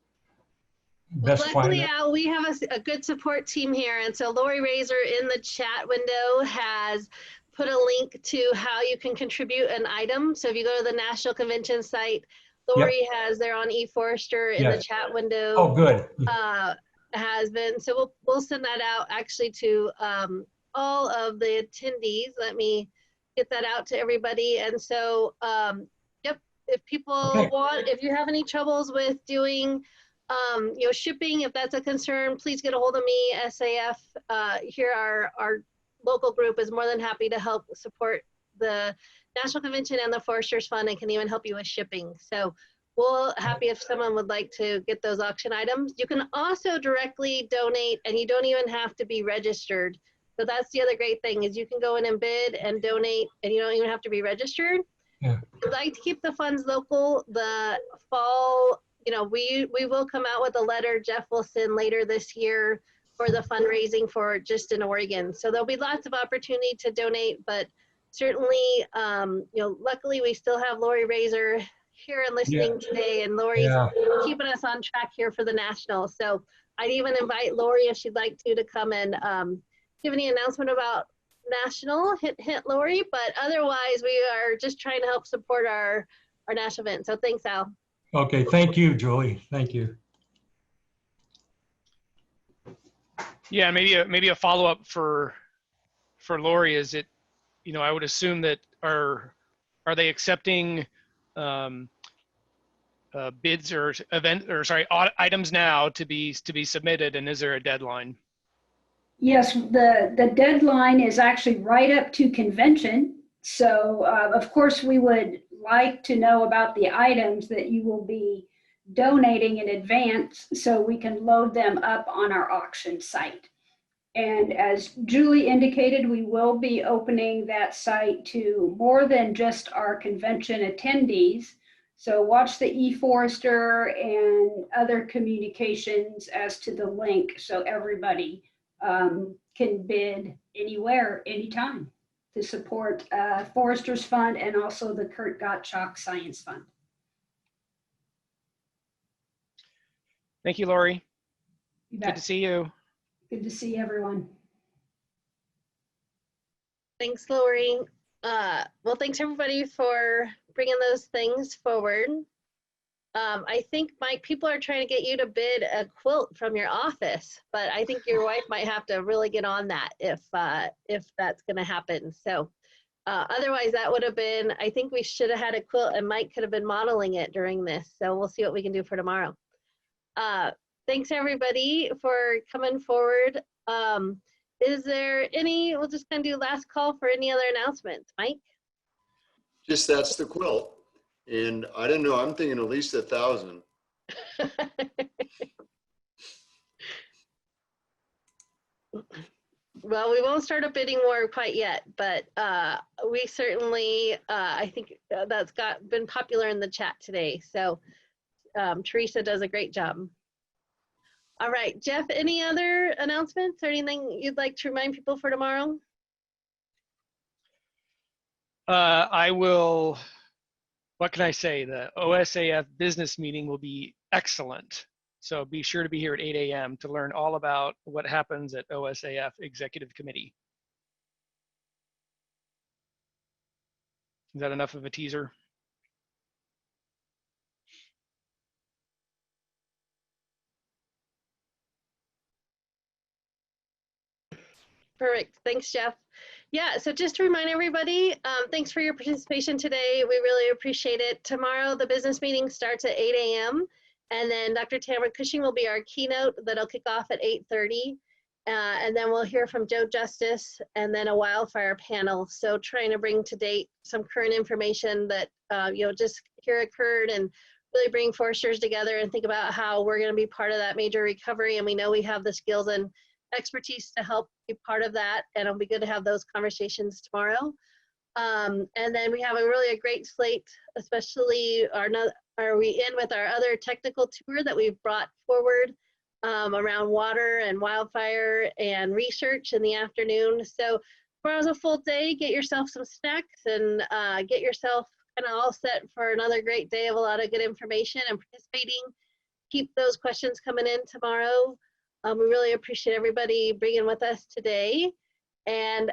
A: Luckily,
S: find
A: Al, we have a good support team here, and so Lori Razor in the chat window has put a link to how you can contribute an item. So if you go to the National Convention site, Lori has there on eForester in the chat window.
S: Oh, good.
A: Has been, so we'll send that out actually to all of the attendees. Let me get that out to everybody. And so, yep, if people want, if you have any troubles with doing, shipping, if that's a concern, please get a hold of me. SAF here, our local group is more than happy to help support the National Convention and the Foresters Fund, and can even help you with shipping. So we'll happy if someone would like to get those auction items. You can also directly donate, and you don't even have to be registered. So that's the other great thing, is you can go in and bid and donate, and you don't even have to be registered.
S: Yeah.
A: We'd like to keep the funds local. The fall, we will come out with a letter Jeff will send later this year for the fundraising for just in Oregon. So there'll be lots of opportunity to donate, but certainly, luckily we still have Lori Razor here and listening today, and Lori's keeping us on track here for the national. So I'd even invite Lori, if she'd like to come and give any announcement about national, hint Lori, but otherwise we are just trying to help support our national event. So thanks, Al.
S: Okay, thank you, Julie. Thank you.
P: Yeah, maybe a follow-up for Lori is it, I would assume that are they accepting bids or items now to be submitted, and is there a deadline?
T: Yes, the deadline is actually right up to convention. So of course we would like to know about the items that you will be donating in advance so we can load them up on our auction site. And as Julie indicated, we will be opening that site to more than just our convention attendees. So watch the eForester and other communications as to the link, so everybody can bid anywhere, anytime, to support Foresters Fund and also the Kurt Gottschalk Science Fund.
P: Thank you, Lori.
T: You
P: Good
T: bet.
P: to see you.
T: Good to see everyone.
A: Thanks, Lori. Well, thanks everybody for bringing those things forward. I think, Mike, people are trying to get you to bid a quilt from your office, but I think your wife might have to really get on that if that's going to happen. So otherwise, that would have been, I think we should have had a quilt and Mike could have been modeling it during this. So we'll see what we can do for tomorrow. Thanks, everybody, for coming forward. Is there any, we'll just kind of do last call for any other announcements. Mike?
B: Just that's the quilt. And I don't know, I'm thinking at least 1,000.
A: Well, we won't start a bidding war quite yet, but we certainly, I think that's been popular in the chat today. So Teresa does a great job. All right, Jeff, any other announcements or anything you'd like to remind people for tomorrow?
P: I will, what can I say? The OSAF business meeting will be excellent. So be sure to be here at 8 a.m. to learn all about what happens at OSAF Executive Committee. Is that enough of a teaser?
A: Perfect. Thanks, Jeff. Yeah, so just to remind everybody, thanks for your participation today. We really appreciate it. Tomorrow, the business meeting starts at 8 a.m. And then Dr. Tamara Cushing will be our keynote that'll kick off at 8:30. And then we'll hear from Joe Justice and then a wildfire panel. So trying to bring to date some current information that just here occurred and really bring foresters together and think about how we're going to be part of that major recovery. And we know we have the skills and expertise to help be part of that. And it'll be good to have those conversations tomorrow. And then we have a great slate, especially we in with our other technical tour that we've brought forward around water and wildfire and research in the afternoon. So tomorrow's a full day. Get yourself some snacks and get yourself kind of all set for another great day of a lot of good information and participating. Keep those questions coming in tomorrow. We really appreciate everybody being with us today. And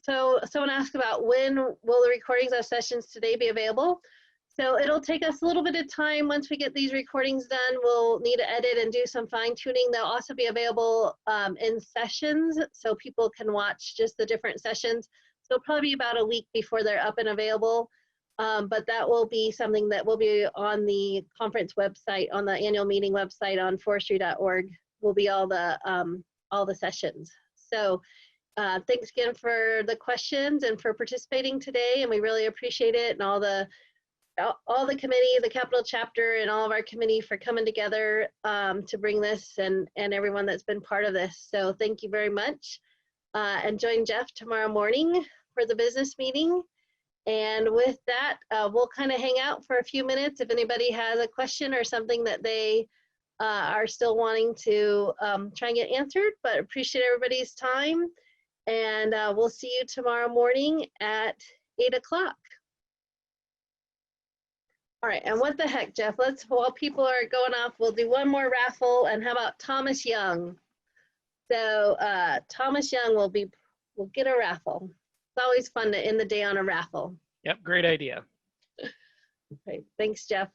A: so someone asked about when will the recordings of sessions today be available? So it'll take us a little bit of time. Once we get these recordings done, we'll need to edit and do some fine tuning. They'll also be available in sessions so people can watch just the different sessions. So probably about a week before they're up and available. But that will be something that will be on the conference website, on the annual meeting website on forestry.org will be all the sessions. So thanks again for the questions and for participating today. And we really appreciate it. And all the committee, the Capitol chapter, and all of our committee for coming together to bring this and everyone that's been part of this. So thank you very much. And join Jeff tomorrow morning for the business meeting. And with that, we'll kind of hang out for a few minutes if anybody has a question or something that they are still wanting to try and get answered, but appreciate everybody's time. And we'll see you tomorrow morning at 8 o'clock. All right, and what the heck, Jeff, while people are going off, we'll do one more raffle. And how about Thomas Young? So Thomas Young will get a raffle. It's always fun to end the day on a raffle.
P: Yep, great idea.
A: Okay, thanks, Jeff.